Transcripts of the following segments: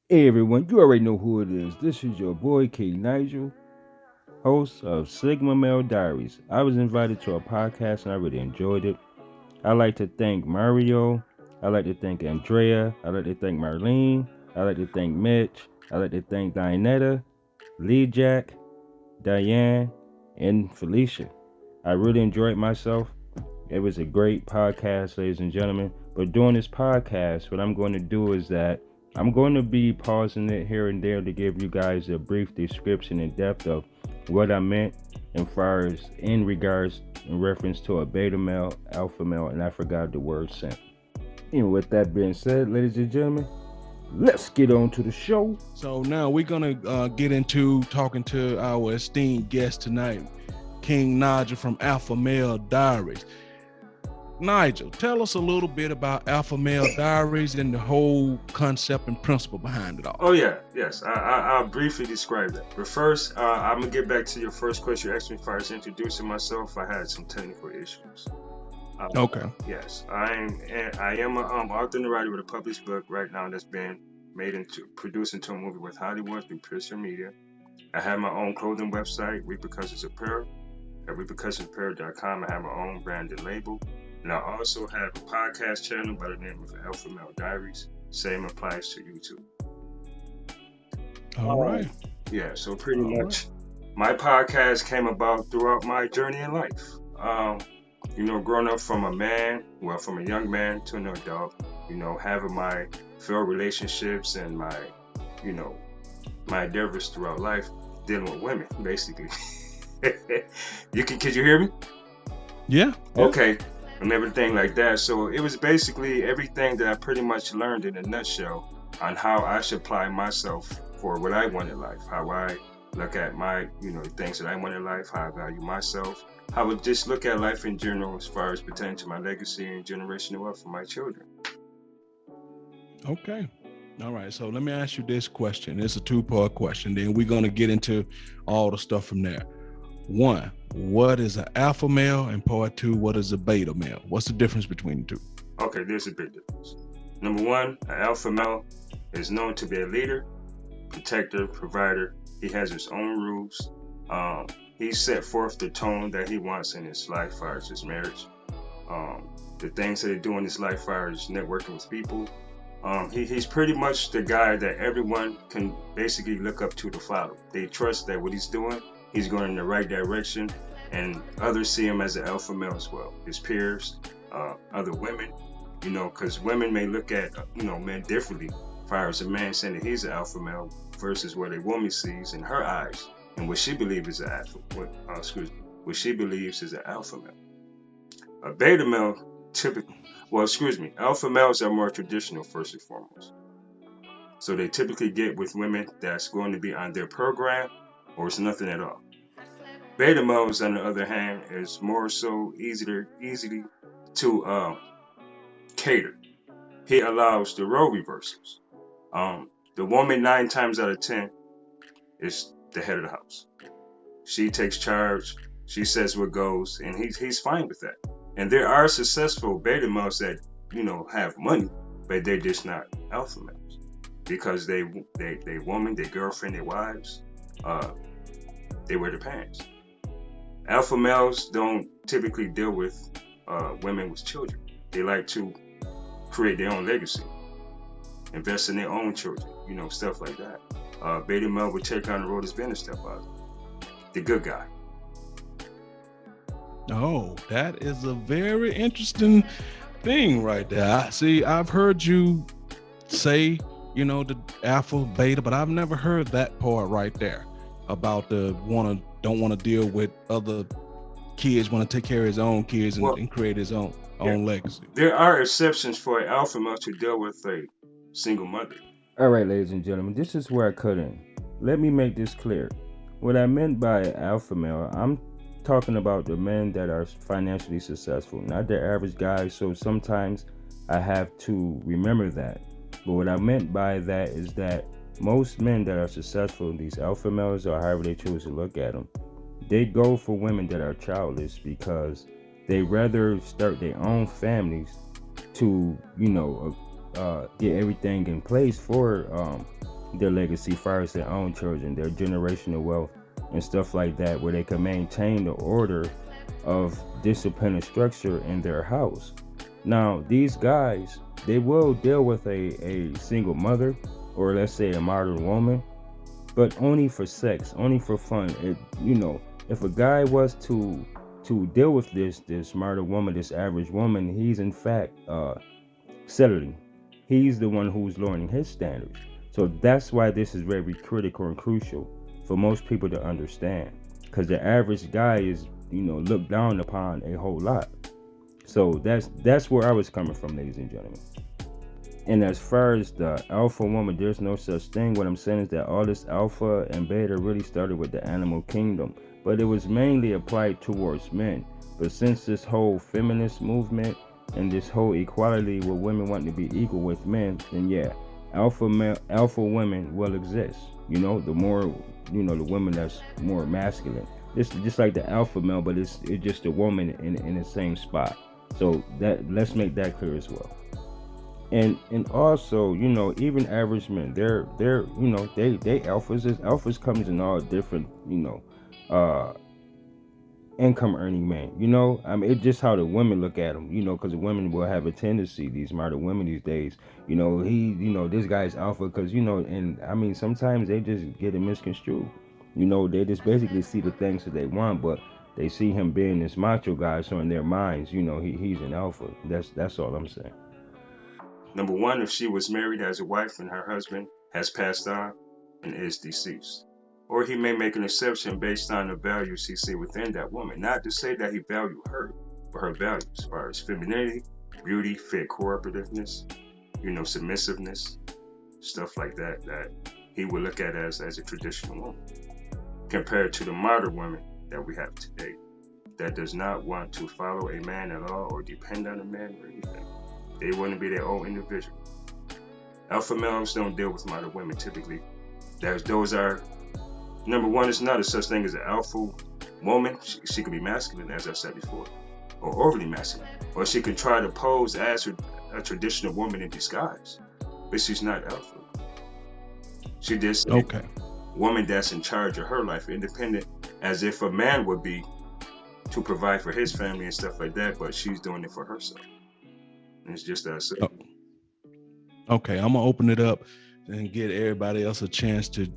Hey everyone, you already know who it is. This is your boy K Nigel, host of Sigma Male Diaries. I was invited to a podcast and I really enjoyed it. I like to thank Mario. I like to thank Andrea. I like to thank Marlene. I like to thank Mitch. I like to thank Dianeta, Lee Jack, Diane, and Felicia. I really enjoyed myself. It was a great podcast, ladies and gentlemen. But during this podcast, what I'm going to do is that I'm going to be pausing it here and there to give you guys a brief description in depth of what I meant as far as in regards in reference to a beta male, alpha male, and I forgot the word simp. And with that being said, ladies and gentlemen, let's get on to the show. So now we're gonna get into talking to our esteemed guest tonight, King Nigel from Alpha Male Diaries. Nigel, tell us a little bit about Alpha Male Diaries and the whole concept and principle behind it all. Oh yeah, yes. I'll briefly describe that. But first, I'm gonna get back to your first question. You asked me if I was introducing myself. I had some technical issues. Okay. Yes, I am a author and writer with a published book right now that's been made into produced into a movie with Hollywood through Pearson Media. I have my own clothing website, Repercussions Apparel, at repercussionsapparel.com. I have my own branded label. And I also have a podcast channel by the name of Alpha Male Diaries. Same applies to YouTube. All right. Yeah, so pretty All much my podcast came about throughout my journey in life. Growing up from from a young man to an adult, having my failed relationships and my endeavors throughout life, dealing with women, basically. Could you hear me? Yeah. Okay. And everything like that. So it was basically everything that I pretty much learned in a nutshell on how I should apply myself for what I want in life, how I look at my, things that I want in life, how I value myself, how I would just look at life in general as far as pertaining to my legacy and generational wealth for my children. Okay. All right. So let me ask you this question. It's a two-part question. Then we're gonna get into all the stuff from there. One, what is an alpha male? And part two, what is a beta male? What's the difference between the two? Okay, there's a big difference. Number one, an alpha male is known to be a leader, protector, provider. He has his own rules. He set forth the tone that he wants in his life as far as his marriage. The things that he do in his life as far as networking with people. He's pretty much the guy that everyone can basically look up to follow. They trust that what he's doing, he's going in the right direction, and others see him as an alpha male as well. His peers, other women, because women may look at, men differently as far as a man saying that he's an alpha male versus what a woman sees in her eyes and what she believes is what she believes is an alpha male. A beta male alpha males are more traditional first and foremost. So they typically get with women that's going to be on their program or it's nothing at all. Beta males, on the other hand, is more so easily to cater. He allows the role reversals. The woman 9 times out of 10 is the head of the house. She takes charge. She says what goes, and he's fine with that. And there are successful beta males that have money, but they're just not alpha males because they woman, their girlfriend, their wives, they wear the pants. Alpha males don't typically deal with women with children. They like to create their own legacy, invest in their own children, stuff like that. Beta male would take on the road as being a stepfather, the good guy. Oh, that is a very interesting thing right there. See, I've heard you say, the alpha, beta, but I've never heard that part right there about don't want to deal with other kids, want to take care of his own kids and create his own legacy. There are exceptions for an alpha male to deal with a single mother. All right, ladies and gentlemen, this is where I cut in. Let me make this clear. What I meant by alpha male, I'm talking about the men that are financially successful, not the average guy. So sometimes I have to remember that. But what I meant by that is that most men that are successful, these alpha males or however they choose to look at them, they go for women that are childless because they rather start their own families to, get everything in place for their legacy far as their own children, their generational wealth, and stuff like that, where they can maintain the order of discipline and structure in their house. Now, these guys, they will deal with a single mother, or let's say a modern woman, but only for sex, only for fun. If a guy was to deal with this modern woman, this average woman, he's in fact settling. He's the one who's lowering his standards. So that's why this is very critical and crucial for most people to understand. Because the average guy is, looked down upon a whole lot. So that's where I was coming from, ladies and gentlemen. And as far as the alpha woman, there's no such thing. What I'm saying is that all this alpha and beta really started with the animal kingdom, but it was mainly applied towards men. But since this whole feminist movement and this whole equality where women want to be equal with men, then yeah, alpha women will exist. The more, the women that's more masculine. It's just like the alpha male, but it's just a woman in the same spot. So that let's make that clear as well. And also, even average men, they're they alphas. Alphas comes in all different, uh income earning men. I mean, it's just how the women look at them. Because the women will have a tendency, these modern women these days, this guy's alpha because and I mean sometimes they just get it misconstrued. They just basically see the things that they want, but they see him being this macho guy, so in their minds, he's an alpha. That's all I'm saying. Number one, if she was married as a wife and her husband has passed on and is deceased. Or he may make an exception based on the values he see within that woman. Not to say that he valued her for her values, as far as femininity, beauty, fit cooperativeness, submissiveness, stuff like that, that he would look at as a traditional woman. Compared to the modern women that we have today, that does not want to follow a man at all or depend on a man or anything. They want to be their own individual. Alpha males don't deal with modern women typically. Those are, number one, it's not a such thing as an alpha woman. She can be masculine, as I said before, or overly masculine. Or she can try to pose as a traditional woman in disguise, but she's not alpha. She just a woman that's in charge of her life, independent, as if a man would be to provide for his family and stuff like that, but she's doing it for herself. And it's just that simple. Okay, I'm gonna open it up and get everybody else a chance to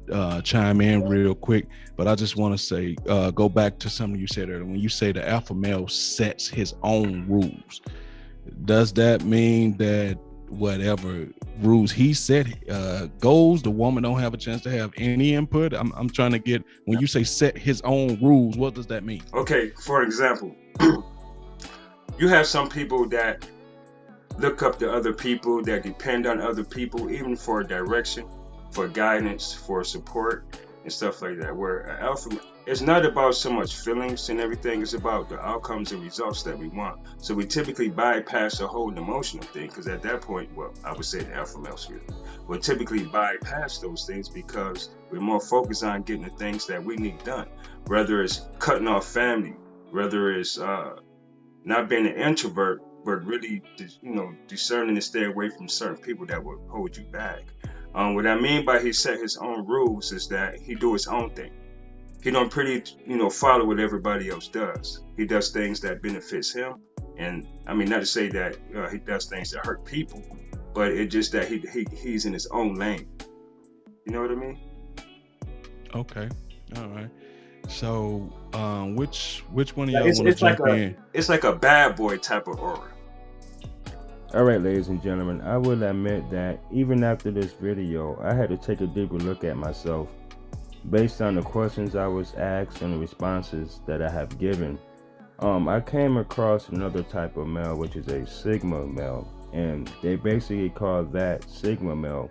chime in real quick. But I just want to say, go back to something you said earlier. When you say the alpha male sets his own rules, does that mean that whatever rules he set goes, the woman don't have a chance to have any input? I'm trying to get, when you say set his own rules, what does that mean? Okay, for example, you have some people that look up to other people, that depend on other people, even for direction, for guidance, for support, and stuff like that. Where alpha, it's not about so much feelings and everything, it's about the outcomes and results that we want. So we typically bypass the whole emotional thing, because at that point, well, I would say the alpha males will typically bypass those things because we're more focused on getting the things that we need done, whether it's cutting off family, whether it's not being an introvert, but really, discerning to stay away from certain people that will hold you back. What I mean by he set his own rules is that he do his own thing. He don't follow what everybody else does. He does things that benefits him, and I mean not to say that he does things that hurt people, but it's just that he's in his own lane. You know what I mean? Okay, all right. So, which one of y'all want to jump in? It's like a bad boy type of aura. All right, ladies and gentlemen, I will admit that even after this video, I had to take a deeper look at myself based on the questions I was asked and the responses that I have given. I came across another type of male, which is a Sigma male, and they basically call that Sigma male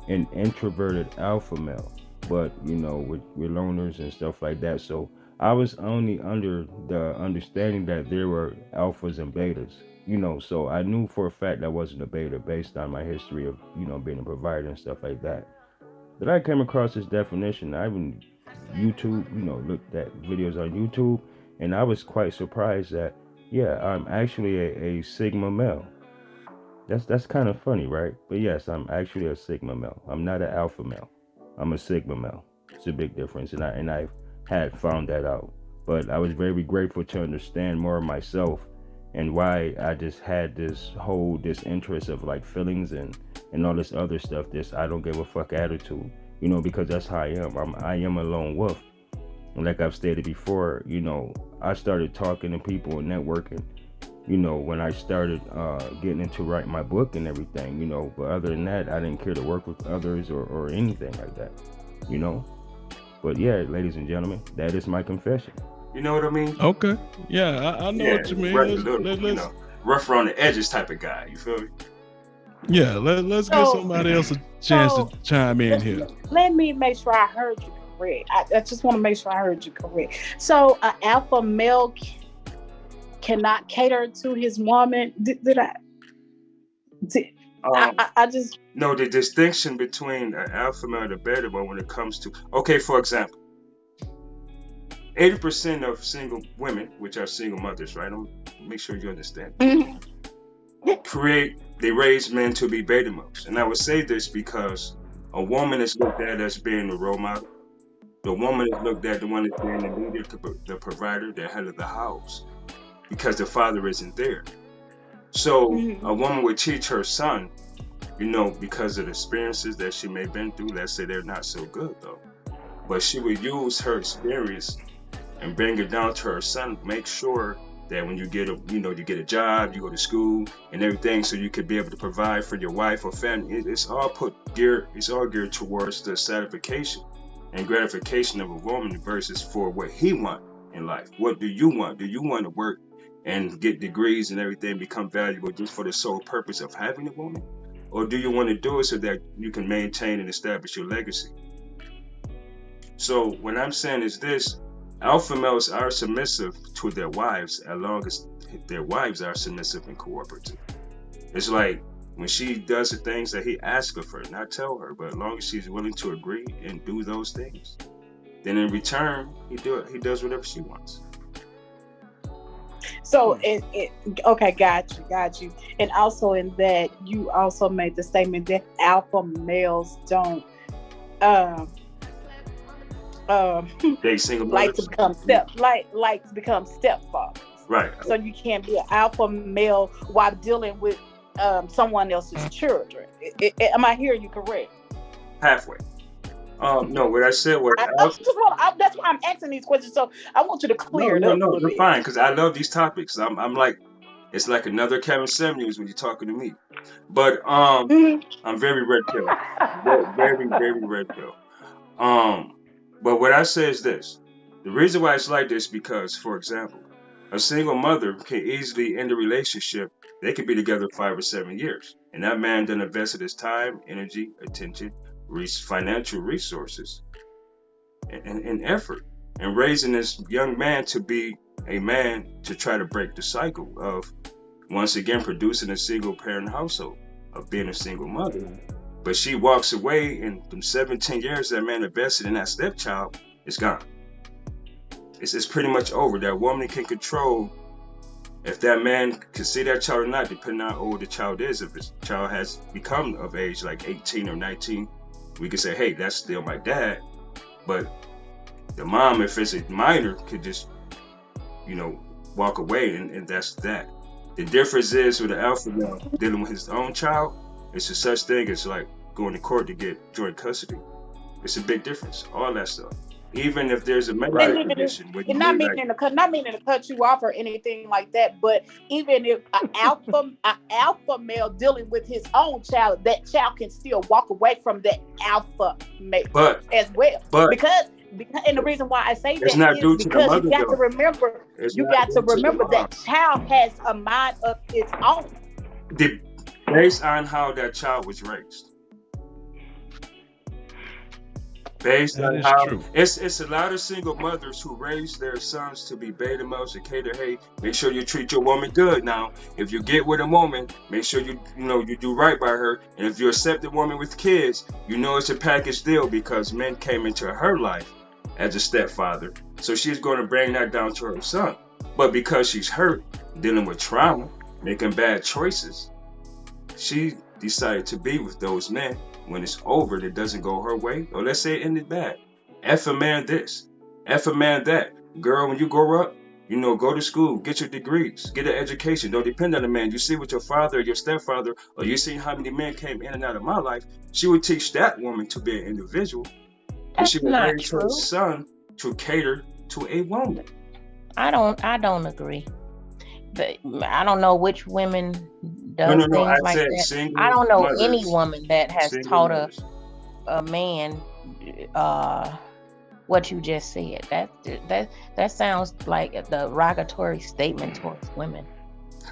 an introverted alpha male, but with loners and stuff like that. So I was only under the understanding that there were alphas and betas, so I knew for a fact I wasn't a beta based on my history of being a provider and stuff like that. But I came across this definition. I even YouTube, looked at videos on YouTube, and I was quite surprised that yeah, I'm actually a Sigma male. That's kind of funny, right? But yes, I'm actually a Sigma male. I'm not an alpha male. I'm a Sigma male. It's a big difference, and I had found that out. But I was very grateful to understand more of myself and why I just had this interest of like feelings and all this other stuff. This I don't give a fuck attitude, because that's how I am. I am a lone wolf, and like I've stated before, I started talking to people and networking when I started getting into writing my book and everything, but other than that, I didn't care to work with others or anything like that, you know. But yeah, ladies and gentlemen, that is my confession. You know what I mean? Okay. Yeah, I know Yeah, what you mean. rough a little, Let's rough around the edges type of guy. You feel me? yeah, let's give So, somebody else a chance to so chime in here. let me make sure I heard you correct. I just want to make sure I heard you correct. So, an alpha male cannot cater to his woman. Did I? Did, I just. No, the distinction between an alpha male and a beta male when it comes to, okay, for example, 80% of single women, which are single mothers, right? I'm make sure you understand. Mhm. They raise men to be beta males, and I would say this because a woman is looked at as being a role model. The woman is looked at the one as being the leader, the provider, the head of the house, because the father isn't there. So Mhm. a woman would teach her son, because of the experiences that she may have been through. Let's say they're not so good though, but she would use her experience and bring it down to her son. Make sure that when you get a job, you go to school and everything, so you could be able to provide for your wife or family. It's all geared towards the satisfaction and gratification of a woman versus for what he wants in life. What do you want? Do you want to work and get degrees and everything, become valuable just for the sole purpose of having a woman? Or do you want to do it so that you can maintain and establish your legacy? So what I'm saying is this: alpha males are submissive to their wives as long as their wives are submissive and cooperative. It's like when she does the things that he asks of her, not tell her, but as long as she's willing to agree and do those things, then in return he does whatever she wants. So, okay, got you. And also in that, you also made the statement that alpha males don't um um They single like to mothers, become like to become stepfathers. right? So you can't be an alpha male while dealing with someone else's children. Am I hearing you correct? Halfway. No, what I said was I just want. That's why I'm asking these questions. So I want you to no, clear it no, up a no. little You're bit. fine because I love these topics. I'm like, it's like another Kevin Samuels when you're talking to me. But Mhm. I'm very red pill, very, very red pill. Um, but what I say is this: the reason why it's like this because, for example, a single mother can easily end a relationship. They could be together 5 or 7 years, and that man then invested his time, energy, attention, financial resources, and effort, and raising this young man to be a man to try to break the cycle of once again producing a single parent household of being a single mother. But she walks away, and from 17 years that man invested in that stepchild, it's gone. It's pretty much over. That woman can control if that man can see that child or not, depending on how old the child is. If his child has become of age, like 18 or 19, we can say, hey, that's still my dad. But the mom, if it's a minor, could just, walk away, and that's that. The difference is with the alpha male dealing with his own child, it's a such thing as like going to court to get joint custody. It's a big difference. All that stuff. Even if there's a medical Right. condition where you And may like, not meaning to cut you off or anything like that, but even if an alpha male dealing with his own child, that child can still walk away from that alpha male but as well. but Because and the reason why I say it's that not is due to the because mother though. It's you not got to due to the remember mom. that child has a mind of its own. Based on how that child was raised. Based That on is how true. it's a lot of single mothers who raise their sons to be beta males and cater, hey, make sure you treat your woman good now. If you get with a woman, make sure you do right by her. And if you accept a woman with kids, it's a package deal because men came into her life as a stepfather. So she's going to bring that down to her son. But because she's hurt, dealing with trauma, making bad choices, she decided to be with those men. When it's over, and it doesn't go her way, or let's say it ended bad. F a man this, F a man that. Girl, when you grow up, go to school, get your degrees, get an education. Don't depend on a man. You see with your father or your stepfather, or you see how many men came in and out of my life. She would teach that woman to be an individual, and she That's would not raise her true. son to cater to a woman. I don't agree. But I don't know which women No, does no, no. I things like said that. I single don't know any mothers. woman that has Single taught mothers. a man what you just said. That sounds like a derogatory statement towards women.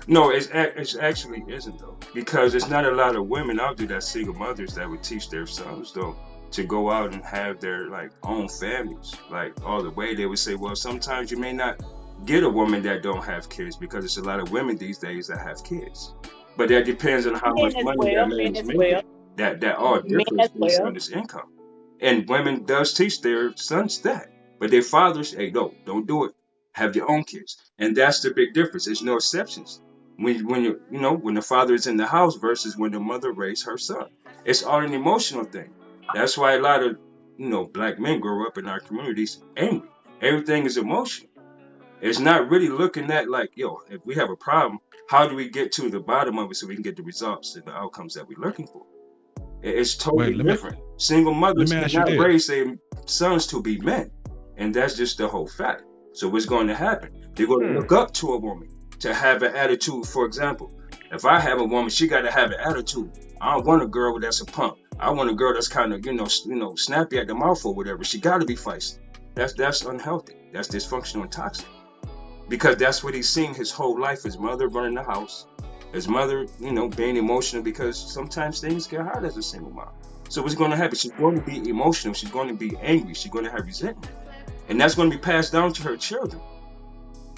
No, it actually isn't though, because it's not a lot of women out there that single mothers that would teach their sons though to go out and have their like own families, like all the way. They would say, well, sometimes you may not get a woman that don't have kids because it's a lot of women these days that have kids, but that depends on how much Men as money that well, man men is as well, making. That all men differs as based on well. his income. And women does teach their sons that, but their fathers, hey, no, don't do it. Have your own kids, and that's the big difference. There's no exceptions when the father is in the house versus when the mother raised her son. It's all an emotional thing. That's why a lot of black men grow up in our communities angry. Everything is emotional. It's not really looking at like, yo, if we have a problem, how do we get to the bottom of it so we can get the results and the outcomes that we're looking for? It's Wait, totally different. Single let mothers me ask you cannot this. raise their sons to be men. And that's just the whole fact. So what's going to happen? They're going to look up to a woman to have an attitude. For example, if I have a woman, she got to have an attitude. I don't want a girl that's a punk. I want a girl that's kind of, snappy at the mouth or whatever. She got to be feisty. That's unhealthy. That's dysfunctional and toxic. Because that's what he's seen his whole life. His mother running the house. His mother, being emotional because sometimes things get hard as a single mom. So what's going to happen? She's going to be emotional. She's going to be angry. She's going to have resentment. And that's going to be passed down to her children.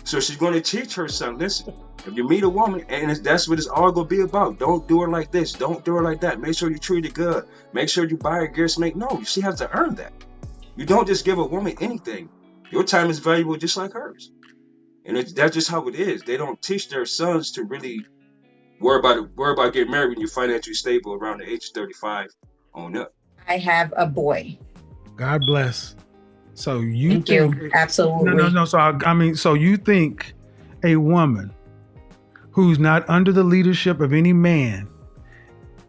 So she's going to teach her son, listen, if you meet a woman, and that's what it's all going to be about. Don't do her like this. Don't do her like that. Make sure you treat her good. Make sure you buy her gifts. No, she has to earn that. You don't just give a woman anything. Your time is valuable just like hers. And that's just how it is. They don't teach their sons to really worry about getting married when you're financially stable around the age of 35 on up. I have a boy. God bless. So you Thank think you. Absolutely. no. So I mean, so you think a woman who's not under the leadership of any man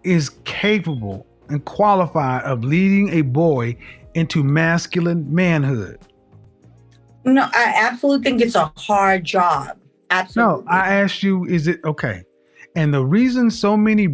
is capable and qualified of leading a boy into masculine manhood? No, I absolutely think it's a hard job. Absolutely. No, I asked you, is it okay? And the reason so many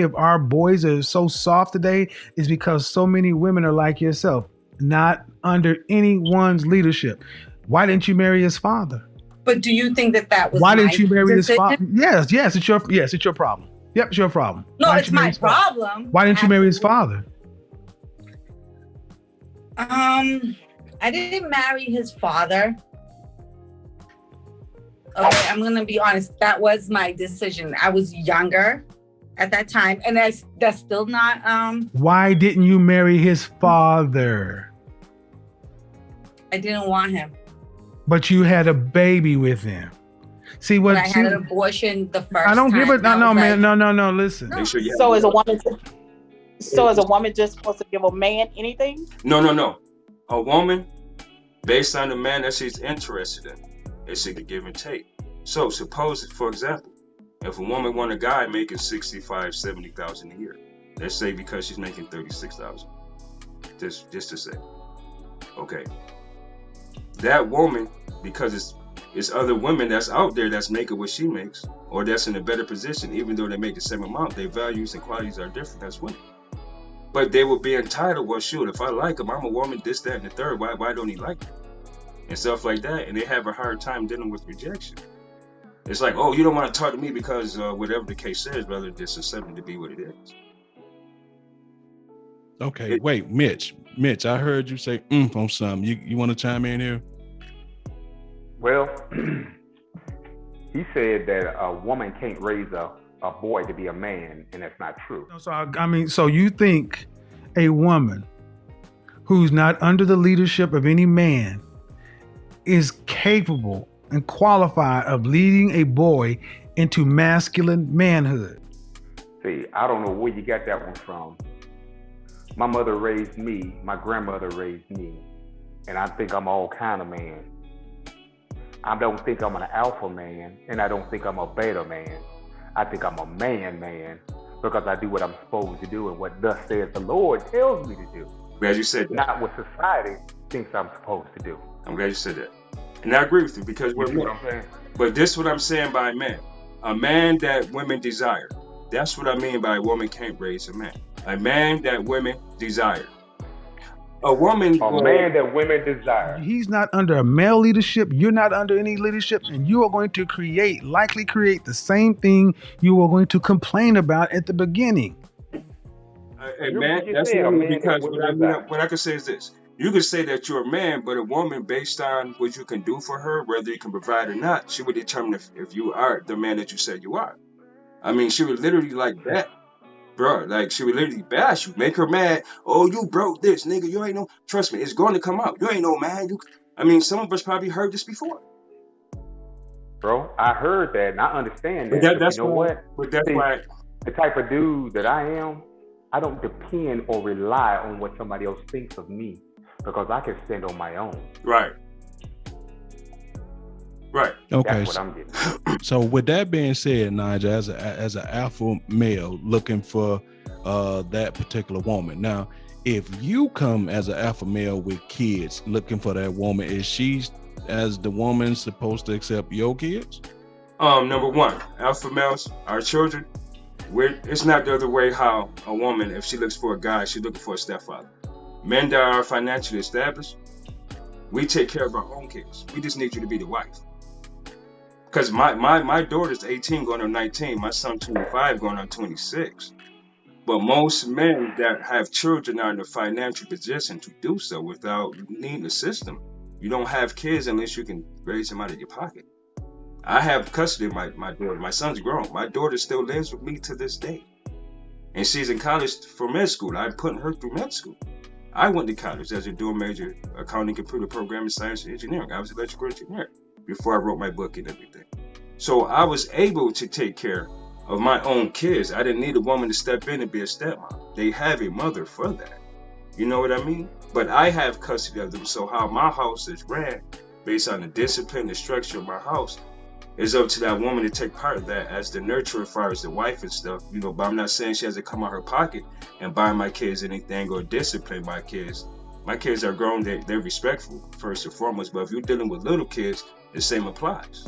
of our boys are so soft today is because so many women are like yourself, not under anyone's leadership. Why didn't you marry his father? But do you think that was Why my didn't you marry his decision? father? Yes, it's your problem. Yep, it's your problem. No, Why it's didn't you marry my his father? problem. Why didn't you marry his father? I didn't marry his father. Okay, I'm gonna be honest. That was my decision. I was younger at that time, and that's still not. Why didn't you marry his father? I didn't want him. But you had a baby with him. See what? But I had an abortion the first. I don't give it. time. No, I was man. like, No. Listen. Make sure you So have is a woman. So is a woman just supposed to give a man anything? No. A woman, based on the man that she's interested in, it's a give and take. So suppose, for example, if a woman want a guy making 65, 70,000 a year, let's say because she's making 36,000, just to say, okay, that woman, because it's other women that's out there that's making what she makes, or that's in a better position, even though they make the same amount, their values and qualities are different as women. But they will be entitled, well, shoot, if I like him, I'm a woman, this, that, and the third, why don't he like me? And stuff like that, and they have a hard time dealing with rejection. It's like, oh, you don't want to talk to me because whatever the case is, rather than just accepting to be what it is. Okay, wait, Mitch, I heard you say on something. You want to chime in here? Well, he said that a woman can't raise a boy to be a man, and that's not true. So I mean, so you think a woman who's not under the leadership of any man is capable and qualified of leading a boy into masculine manhood? See, I don't know where you got that one from. My mother raised me, my grandmother raised me, and I think I'm all kind of man. I don't think I'm an alpha man, and I don't think I'm a beta man. I think I'm a man because I do what I'm supposed to do and what thus says the Lord tells me to do, Glad you said that. not what society thinks I'm supposed to do. I'm glad you said that. And I agree with you because You we're see what men. I'm saying? But this is what I'm saying by man. A man that women desire. That's what I mean by a woman can't raise a man. A man that women desire. A woman A man that women desire. He's not under a male leadership. You're not under any leadership, and you are going to likely create the same thing you were going to complain about at the beginning. a You man, just that's said what I a mean man that because women desire. what I can say is this. You can say that you're a man, but a woman, based on what you can do for her, whether you can provide or not, she would determine if you are the man that you said you are. I mean, she would literally like that. Bro, like she would literally bash you, make her mad. Oh, you broke this, nigga. You ain't no. Trust me, it's going to come out. You ain't no man. I mean, some of us probably heard this before. Bro, I heard that and I understand But that. But you that's know why. what? But that's See, why. the type of dude that I am, I don't depend or rely on what somebody else thinks of me because I can stand on my own. Right. Right. Okay. That's what I'm getting. So with that being said, Nigel, as an alpha male looking for that particular woman. Now, if you come as an alpha male with kids looking for that woman, is she as the woman supposed to accept your kids? Number one, alpha males, our children. It's not the other way. How a woman, if she looks for a guy, she's looking for a stepfather. Men that are financially established, we take care of our own kids. We just need you to be the wife. Because my daughter's 18 going on 19, my son 25 going on 26. But most men that have children are in a financial position to do so without needing a system. You don't have kids unless you can raise them out of your pocket. I have custody of my daughter. My son's grown. My daughter still lives with me to this day. And she's in college for med school. I'm putting her through med school. I went to college as a dual major, accounting, computer programming, science, and engineering. I was an electrical engineer before I wrote my book and everything. So I was able to take care of my own kids. I didn't need a woman to step in and be a stepmom. They have a mother for that. You know what I mean? But I have custody of them. So how my house is ran, based on the discipline, the structure of my house, is up to that woman to take part of that as the nurturer as far as the wife and stuff. You know, but I'm not saying she has to come out her pocket and buy my kids anything or discipline my kids. My kids are grown, they're respectful first and foremost. But if you're dealing with little kids, the same applies.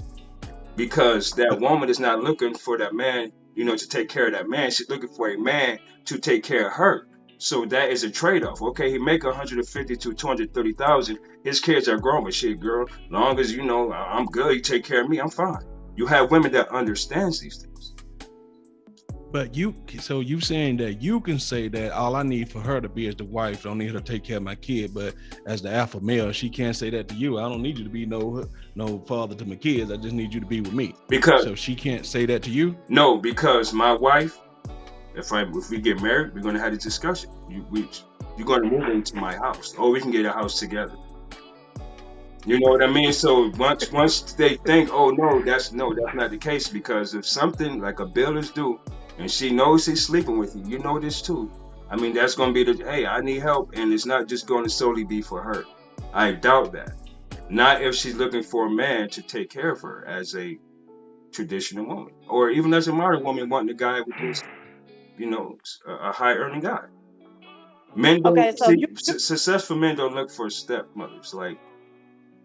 Because that woman is not looking for that man, you know, to take care of that man. She's looking for a man to take care of her. So that is a trade-off. Okay, he make 150 to 230,000. His kids are grown, but shit, girl, long as you know I'm good, you take care of me, I'm fine. You have women that understands these things. But you saying that you can say that all I need for her to be is the wife. I don't need her to take care of my kid. But as the alpha male, she can't say that to you. I don't need you to be no father to my kids. I just need you to be with me. So she can't say that to you? No, because my wife, if we get married, we're gonna have this discussion. You're gonna move into my house, or we can get a house together. You know what I mean? So once they think, oh no, that's not the case, because if something like a bill is due, and she knows he's sleeping with you, you know this too. I mean, that's gonna be hey, I need help, and it's not just going to solely be for her. I doubt that. Not if she's looking for a man to take care of her as a traditional woman, or even as a modern woman wanting a guy with his, you know, a high earning guy. Men don't Okay, so successful men don't look for stepmothers. Like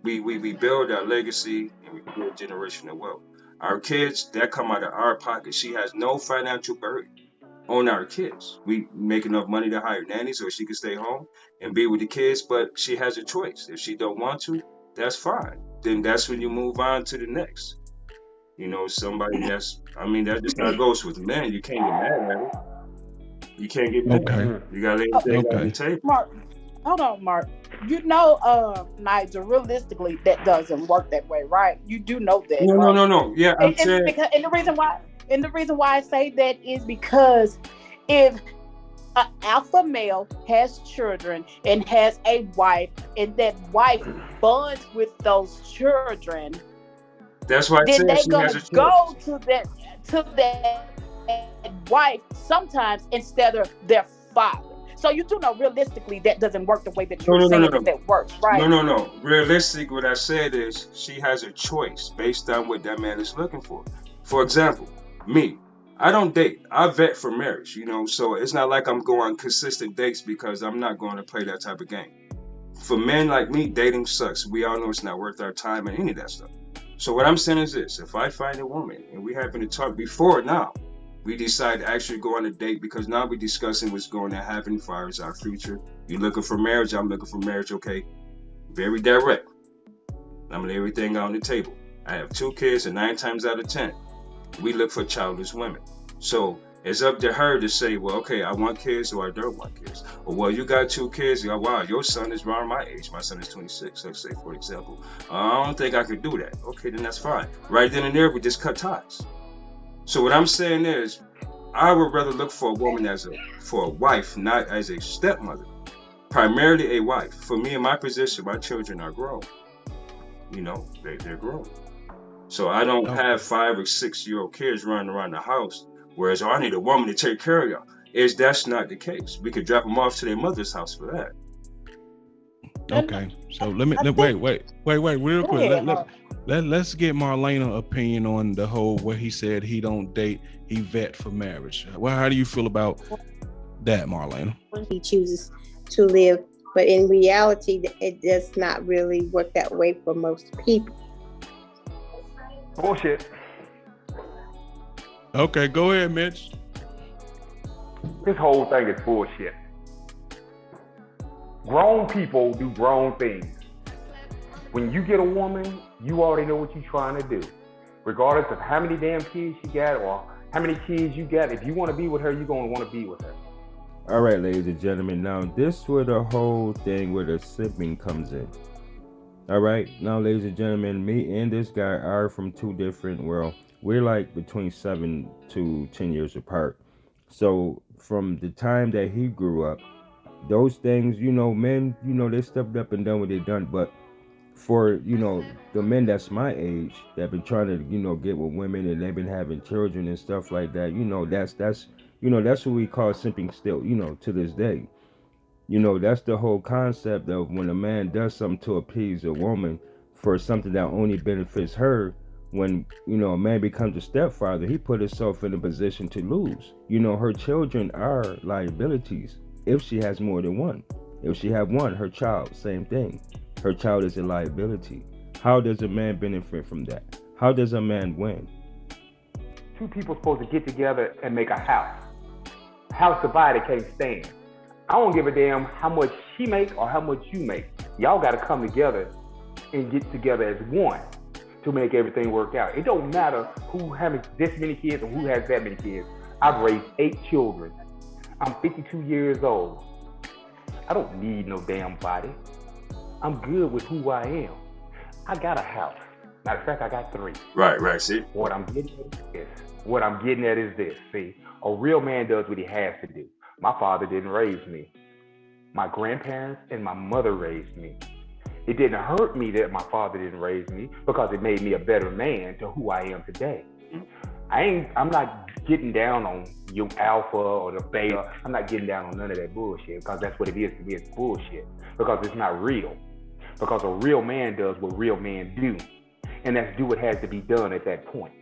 we build our legacy and we build generational wealth. Our kids that come out of our pocket. She has no financial burden on our kids. We make enough money to hire nannies so she can stay home and be with the kids, but she has a choice. If she don't want to, that's fine. Then that's when you move on to the next. You know, somebody that's just how it goes with men. You can't get mad at it. You can't get mad. Okay. You gotta lay everything on the table. Mark, hold on, Mark. You know, Nigel, realistically, that doesn't work that way, right? You do know that, right? No. Yeah, I'm saying. And the reason why I say that is because if an alpha male has children and has a wife, and that wife bonds with those children, that's why I then said they're she gonna has a choice. go to that wife sometimes instead of their father. So you do know realistically that doesn't work the way that No, you're no, no, no, saying no. that works, No, right? no, no. Realistic, what I said is she has a choice based on what that man is looking for. For example, me, I don't date. I vet for marriage, so it's not like I'm going on consistent dates because I'm not going to play that type of game. For men like me, dating sucks. We all know it's not worth our time and any of that stuff. So what I'm saying is this: if I find a woman and we happen to talk before now, we decide to actually go on a date because now we're discussing what's going to happen as far as our future. You're looking for marriage, I'm looking for marriage, okay? Very direct. I'm gonna lay everything out on the table. I have 2 kids, and 9 times out of 10, we look for childless women. So it's up to her to say, well, okay, I want kids or I don't want kids. Or, well, you got 2 kids. Wow, your son is around my age. My son is 26, let's say, for example. I don't think I could do that. Okay, then that's fine. Right then and there, we just cut ties. So what I'm saying is, I would rather look for a woman for a wife, not as a stepmother. Primarily a wife. For me in my position, my children are grown. They're grown. So I don't Okay. have 5 or 6-year-old kids running around the house. Whereas, I need a woman to take care of y'all. That's not the case. We could drop them off to their mother's house for that. Okay. So let me I wait, think, real go quick. ahead, Let's get Marlena opinion on the whole where he said he don't date, he vet for marriage. Well, how do you feel about that, Marlena? He chooses to live, but in reality, it does not really work that way for most people. Bullshit. Okay, go ahead, Mitch. This whole thing is bullshit. Grown people do grown things. When you get a woman, you already know what you're trying to do. Regardless of how many damn kids you got or how many kids you got, if you want to be with her, you're going to want to be with her. All right, ladies and gentlemen. Now, this is where the whole thing where the simping comes in. All right, now, ladies and gentlemen, me and this guy are from two different, we're like between 7 to 10 years apart. So from the time that he grew up, those things, men, they stepped up and done what they done. But for, the men that's my age that been trying to, get with women and they've been having children and stuff like that, that's what we call simping still, to this day. That's the whole concept of when a man does something to appease a woman for something that only benefits her. When, a man becomes a stepfather, he put himself in a position to lose. Her children are liabilities if she has more than one. If she have one, her child, same thing. Her child is a liability. How does a man benefit from that? How does a man win? Two people supposed to get together and make a house. House divided can't stand. I don't give a damn how much she make or how much you make. Y'all got to come together and get together as one to make everything work out. It don't matter who has this many kids or who has that many kids. I've raised 8 children. I'm 52 years old. I don't need no damn body. I'm good with who I am. I got a house. Matter of fact, I got 3. Right, see? What I'm getting at is this. See, a real man does what he has to do. My father didn't raise me. My grandparents and my mother raised me. It didn't hurt me that my father didn't raise me because it made me a better man to who I am today. I'm not getting down on you alpha or the beta. I'm not getting down on none of that bullshit because that's what it is to me. It's bullshit because it's not real. Because a real man does what real men do. And that's do what has to be done at that point.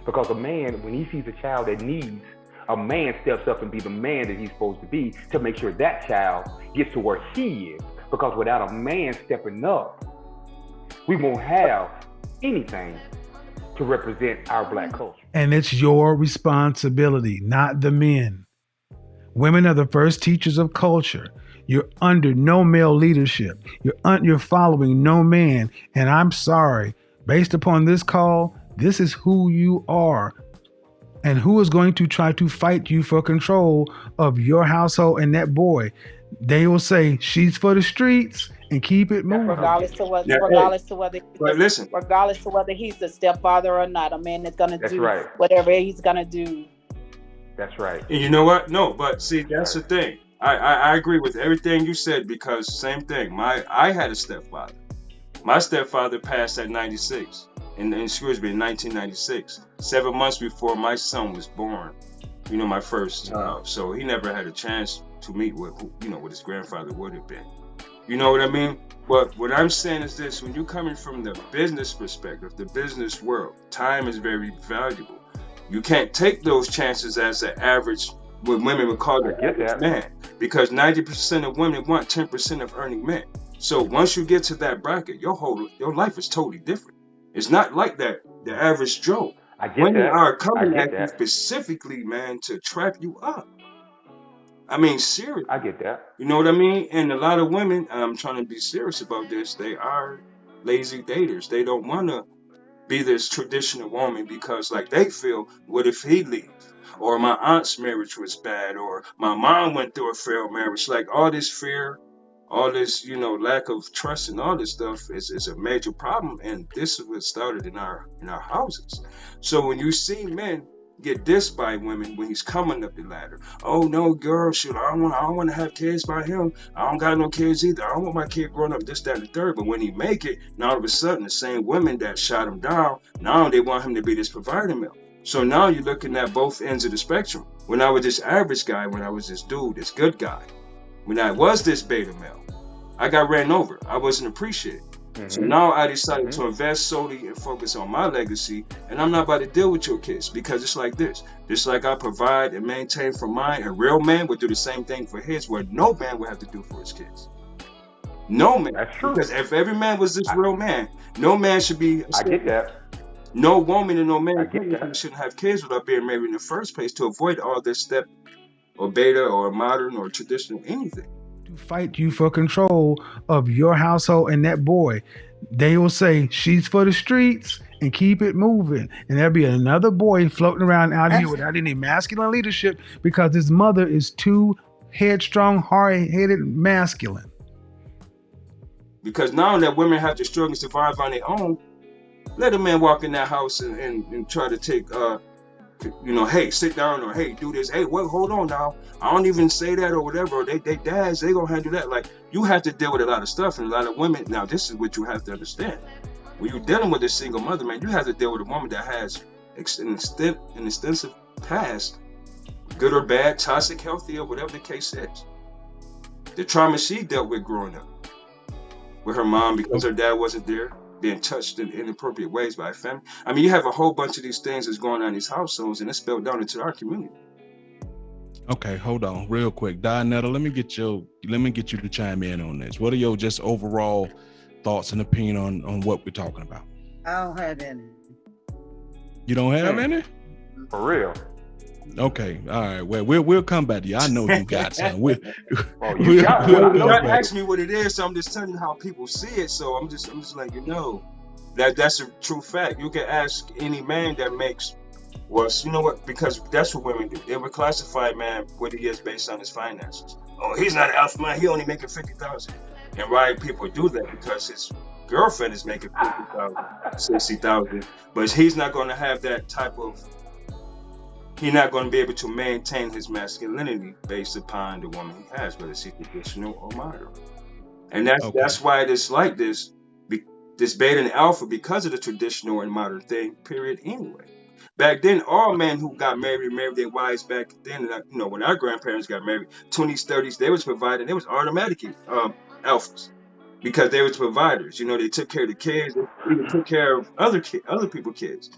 Because a man, when he sees a child that needs, a man steps up and be the man that he's supposed to be to make sure that child gets to where he is. Because without a man stepping up, we won't have anything to represent our black culture. And it's your responsibility, not the men. Women are the first teachers of culture. You're under no male leadership. You're following no man. And I'm sorry, based upon this call, this is who you are. And who is going to try to fight you for control of your household and that boy? They will say she's for the streets and keep it moving. Regardless to whether, But listen, regardless to whether he's the stepfather or not, a man is gonna do right. whatever he's gonna do. That's right. and you know what? No, but see, that's the thing. I agree with everything you said because same thing. I had a stepfather. My stepfather passed at 96. excuse me, in 1996, 7 months before my son was born. You know, my first child. So he never had a chance to meet with, what his grandfather would have been. You know what I mean? But what I'm saying is this: when you're coming from the business perspective, the business world, time is very valuable. You can't take those chances as an average, what women would call the average man, because 90% of women want 10% of earning men. So once you get to that bracket, your life is totally different. It's not like that the average Joe. Women are coming at you specifically, man, to trap you up. I mean, seriously. I get that. You know what I mean? And a lot of women, I'm trying to be serious about this, they are lazy daters. They don't want to be this traditional woman because, like, they feel, what if he leaves? Or my aunt's marriage was bad, or my mom went through a failed marriage. Like, all this fear, all this, lack of trust and all this stuff is a major problem. And this is what started in our houses. So when you see men get dissed by women when he's coming up the ladder, oh no, girl, shoot, I don't want to have kids by him. I don't got no kids either. I don't want my kid growing up this, that, and the third. But when he make it, now all of a sudden the same women that shot him down, now they want him to be this provider male. So now you're looking at both ends of the spectrum. When I was this average guy, when I was this dude, this good guy, when I was this beta male, I got ran over. I wasn't appreciated. So now I decided to invest solely and focus on my legacy, and I'm not about to deal with your kids, because it's like this. Just like I provide and maintain for mine, a real man would do the same thing for his, where no man would have to do for his kids. No man. That's true. Because if every man was this real man, no man should be. I get that. No woman and no man shouldn't have kids without being married in the first place, to avoid all this step or beta or modern or traditional anything. To fight you for control of your household and that boy. They will say she's for the streets and keep it moving. And there'll be another boy floating around out here without any masculine leadership because his mother is too headstrong, hard-headed, masculine. Because now that women have to struggle and survive on their own, let a man walk in that house and try to take, hey, sit down, or hey, do this. Hey, well, hold on now. I don't even say that or whatever. Or they dads, they gonna handle that. Like, you have to deal with a lot of stuff, and a lot of women. Now, this is what you have to understand. When you're dealing with a single mother, man, you have to deal with a woman that has an extensive past, good or bad, toxic, healthy, or whatever the case is. The trauma she dealt with growing up with her mom because her dad wasn't there, being touched in inappropriate ways by a family. I mean, you have a whole bunch of these things that's going on in these households, and it's spilled down into our community. Okay, hold on, real quick, Dianeta. Let me get you to chime in on this. What are your just overall thoughts and opinion on what we're talking about? I don't have any. You don't have any? For real? Okay, all right. Well, we'll come back to you. I know you got some. You ask me what it is, so I'm just telling you how people see it. So I'm just letting you know that's a true fact. You can ask any man that makes. Well, you know what? Because that's what women do. They would classify man what he is based on his finances. Oh, he's not an alpha man. He only making $50,000. And why people do that? Because his girlfriend is making $50,000, $60,000, but he's not going to have that type of. He's not going to be able to maintain his masculinity based upon the woman he has, whether it's traditional or modern. And that's why it is like this. This beta and alpha, because of the traditional and modern thing. Period. Anyway. Back then, all men who got married their wives back then. When our grandparents got married, 20s, 30s, they was providing. They was automatically alphas because they was providers. They took care of the kids. They even took care of other people's kids.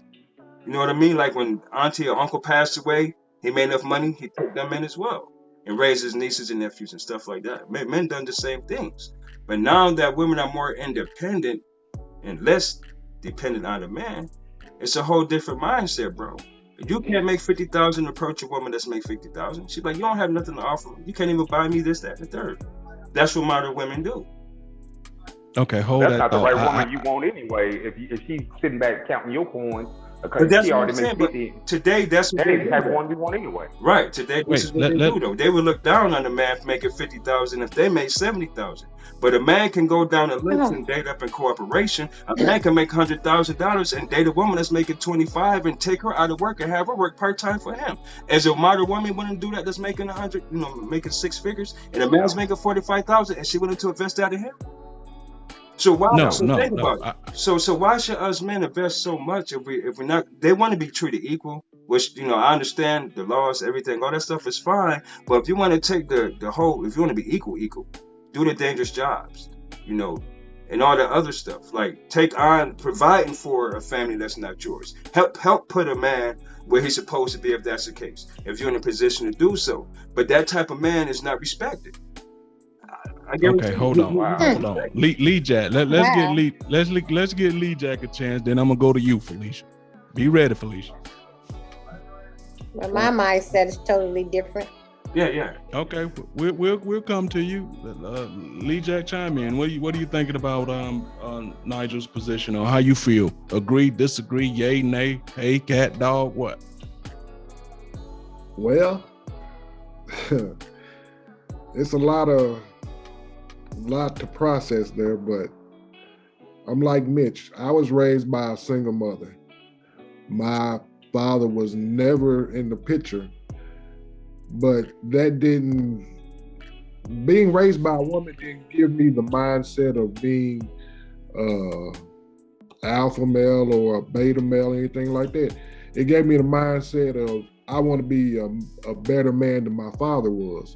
You know what I mean? Like when auntie or uncle passed away, he made enough money, he took them in as well and raised his nieces and nephews and stuff like that. Men done the same things. But now that women are more independent and less dependent on the man, it's a whole different mindset, bro. You can't make $50,000 and approach a woman that's make $50,000. She's like, you don't have nothing to offer me. You can't even buy me this, that, and the third. That's what modern women do. Okay, hold that. That's not the right woman you want anyway. If she's sitting back counting your coins, but that's what I'm saying. But today, that's what they have one we want anyway. Right. Today, this is what they do, though. They would look down on the man for making $50,000 if they made $70,000. But a man can go down the list and date up in cooperation. A man can make $100,000 and date a woman that's making $25,000 and take her out of work and have her work part-time for him. As a modern woman wouldn't do that, that's making $100,000, making six figures, and a man's making $45,000, and she wanted to invest that in him. So why? No, So no, think no. about it. So why should us men invest so much if we're not? They want to be treated equal, which I understand the laws, everything, all that stuff is fine. But if you want to take the whole, if you want to be equal, do the dangerous jobs, you know, and all the other stuff. Like take on providing for a family that's not yours. Help put a man where he's supposed to be if that's the case. If you're in a position to do so, but that type of man is not respected. I guarantee Okay, you. hold on, Wow. hold on. Lee Jack, let's get Lee Jack a chance. Then I'm gonna go to you, Felicia. Be ready, Felicia. Well, my mindset is totally different. Yeah. Okay, we'll come to you. Lee Jack, chime in. What are you thinking about Nigel's position, or how you feel? Agree, disagree, yay, nay, hey, cat, dog, what? Well, it's a lot to process there, but I'm like Mitch. I was raised by a single mother. My father was never in the picture, but being raised by a woman didn't give me the mindset of being alpha male or a beta male or anything like that. It gave me the mindset of I want to be a better man than my father was.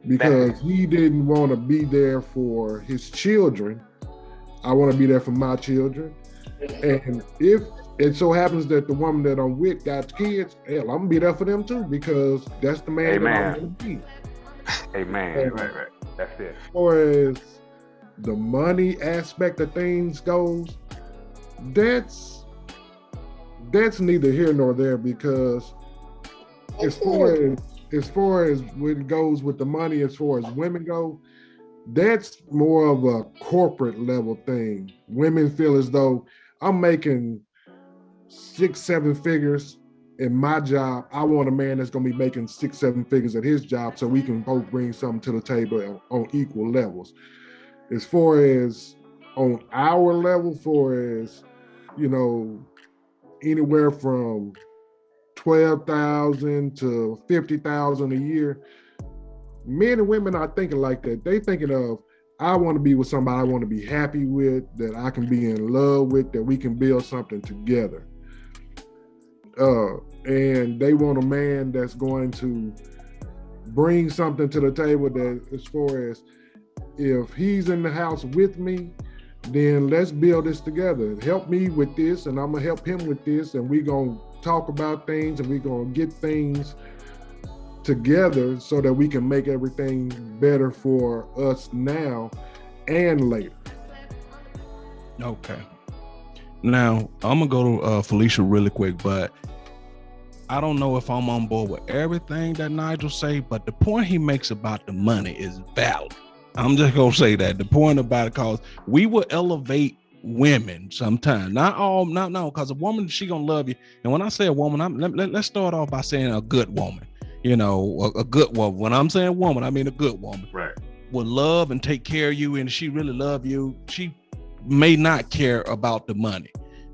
Because he didn't want to be there for his children. I want to be there for my children. And if it so happens that the woman that I'm with got kids, hell, I'm gonna be there for them too, because that's the man that I want to be. Amen. Right. That's it. As far as the money aspect of things goes, that's neither here nor there, because as far as when it goes with the money, as far as women go, that's more of a corporate level thing. Women feel as though I'm making 6-7 figures in my job. I want a man that's going to be making 6-7 figures at his job, so we can both bring something to the table on equal levels. As far as on our level, for as anywhere from $12,000 to $50,000 a year, men and women are thinking like that. They thinking of, I want to be with somebody I want to be happy with, that I can be in love with, that we can build something together. And they want a man that's going to bring something to the table, that as far as if he's in the house with me, then let's build this together. Help me with this, and I'm going to help him with this, and we're going to talk about things, and we're going to get things together so that we can make everything better for us now and later. Okay. Now, I'm going to go to Felicia really quick, but I don't know if I'm on board with everything that Nigel say, but the point he makes about the money is valid. I'm just going to say that. The point about it, because we will elevate women sometimes. Not all, no, because a woman, she going to love you. And when I say a woman, let's start off by saying a good woman. A good woman. When I'm saying woman, I mean a good woman. Right. Will love and take care of you, and she really love you. She may not care about the money,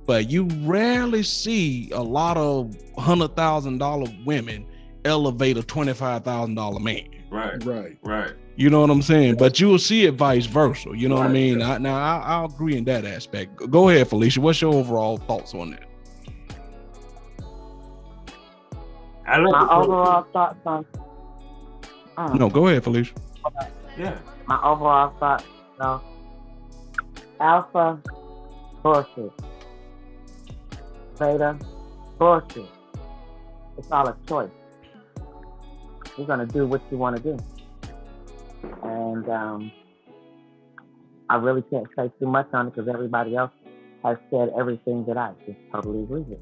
but you rarely see a lot of $100,000 women elevate a $25,000 man. Right. You know what I'm saying? But you will see it vice versa. You know what I mean? I'll agree in that aspect. Go ahead, Felicia. What's your overall thoughts on that? My overall thoughts on. No, go ahead, Felicia. Yeah. My overall thoughts. Alpha, bullshit. Beta, bullshit. It's all a choice. You're gonna do what you want to do, and I really can't say too much on it because everybody else has said everything that I just totally agree with.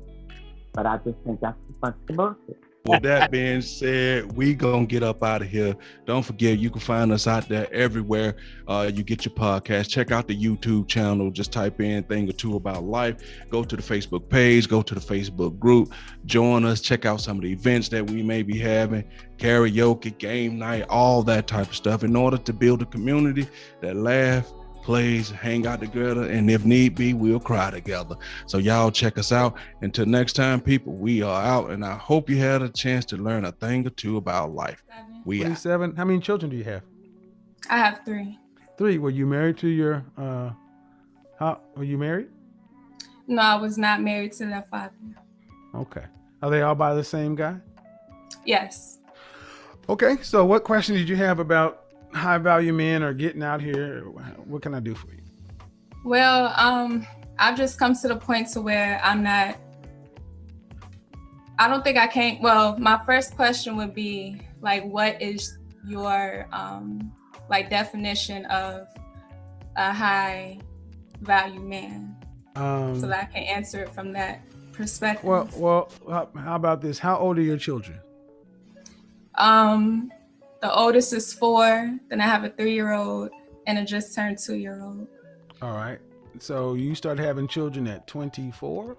But I just think that's a bunch of bullshit. With that being said, we gonna get up out of here. Don't forget, you can find us out there everywhere you get your podcast. Check out the YouTube channel. Just type in Thing or Two About Life. Go to the Facebook page. Go to the Facebook group. Join us. Check out some of the events that we may be having. Karaoke, game night, all that type of stuff, in order to build a community that laugh, plays, hang out together, and if need be, we'll cry together. So y'all check us out. Until next time, people, we are out, and I hope you had a chance to learn a thing or two about life. We 27. How many children do you have? I have 3. 3. Were you married to your how were you married? No, I was not married to their father. Okay. Are they all by the same guy? Yes. Okay. So what question did you have about high value men or getting out here? What can I do for you? Well, I've just come to the point to where I don't think I can. Well, my first question would be like, what is your like definition of a high value man? So that I can answer it from that perspective. Well, how about this? How old are your children? The oldest is 4. Then I have a 3-year-old and a just turned 2-year-old. All right. So you started having children at 24?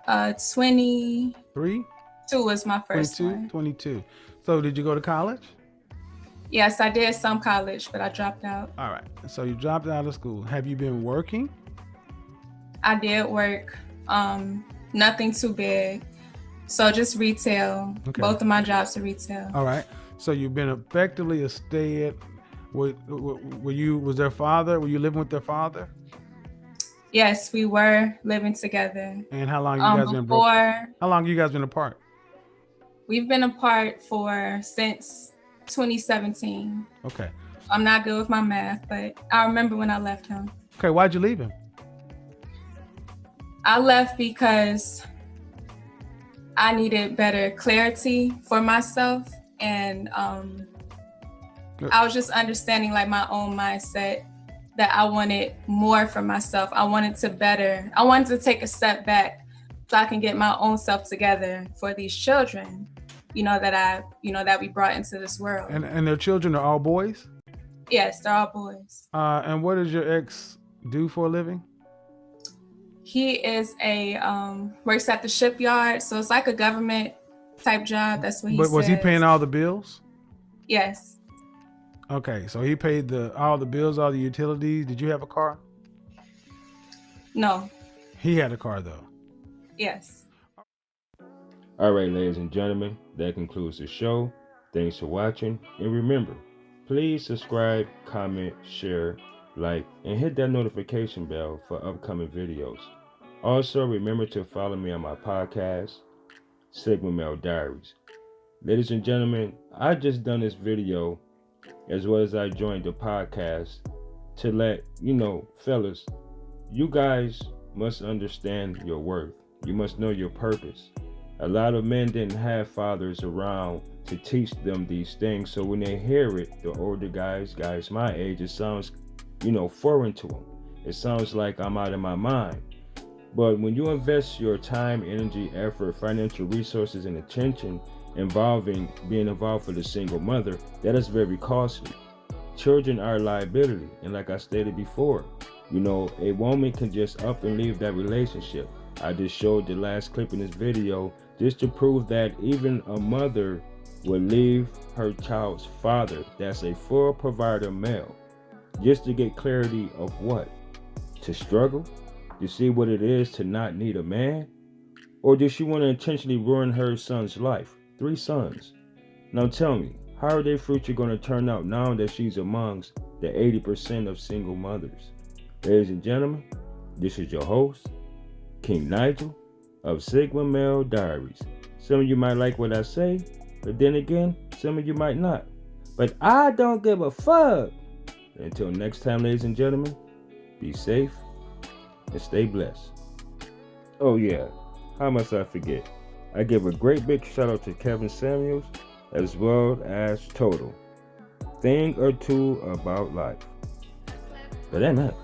23 was my first 22? one. 22. So did you go to college? Yes, I did some college, but I dropped out. All right. So you dropped out of school. Have you been working? I did work. Nothing too big. So just retail. Okay. Both of my jobs are retail. All right. So you've been effectively a stay-at. Was their father? Were you living with their father? Yes, we were living together. And how long you guys been broke? How long you guys been apart? We've been apart since 2017. Okay. I'm not good with my math, but I remember when I left him. Okay, why'd you leave him? I left because I needed better clarity for myself, and I was just understanding like my own mindset that I wanted more for myself. I wanted to take a step back so I can get my own self together for these children, that we brought into this world. And their children are all boys? Yes, they're all boys. And what does your ex do for a living? He is works at the shipyard, so it's like a government type job. That's what he says. But was he paying all the bills? Yes. Okay, so he paid all the bills, all the utilities. Did you have a car? No. He had a car though. Yes. All right, ladies and gentlemen, that concludes the show. Thanks for watching, and remember, please subscribe, comment, share, like, and hit that notification bell for upcoming videos. Also, remember to follow me on my podcast, Sigma Male Diaries. Ladies and gentlemen, I just done this video as well as I joined the podcast to let fellas, you guys must understand your worth. You must know your purpose. A lot of men didn't have fathers around to teach them these things, so when they hear it, the older guys my age, it sounds foreign to them. It sounds like I'm out of my mind. But when you invest your time, energy, effort, financial resources, and attention being involved for the single mother, that is very costly. Children are a liability, and like I stated before, a woman can just up and leave that relationship. I just showed the last clip in this video just to prove that even a mother will leave her child's father, that's a full provider male, just to get clarity of what? To struggle? To see what it is to not need a man? Or does she want to intentionally ruin her son's life? 3 sons. Now tell me, how are their future going to turn out now that she's amongst the 80% of single mothers? Ladies and gentlemen, this is your host, King Nigel of Sigma Male Diaries. Some of you might like what I say, but then again, some of you might not. But I don't give a fuck. Until next time, ladies and gentlemen, be safe and stay blessed. Oh yeah, how must I forget? I give a great big shout out to Kevin Samuels as well as T.O.T.A.L. Thing or two about life. But that not.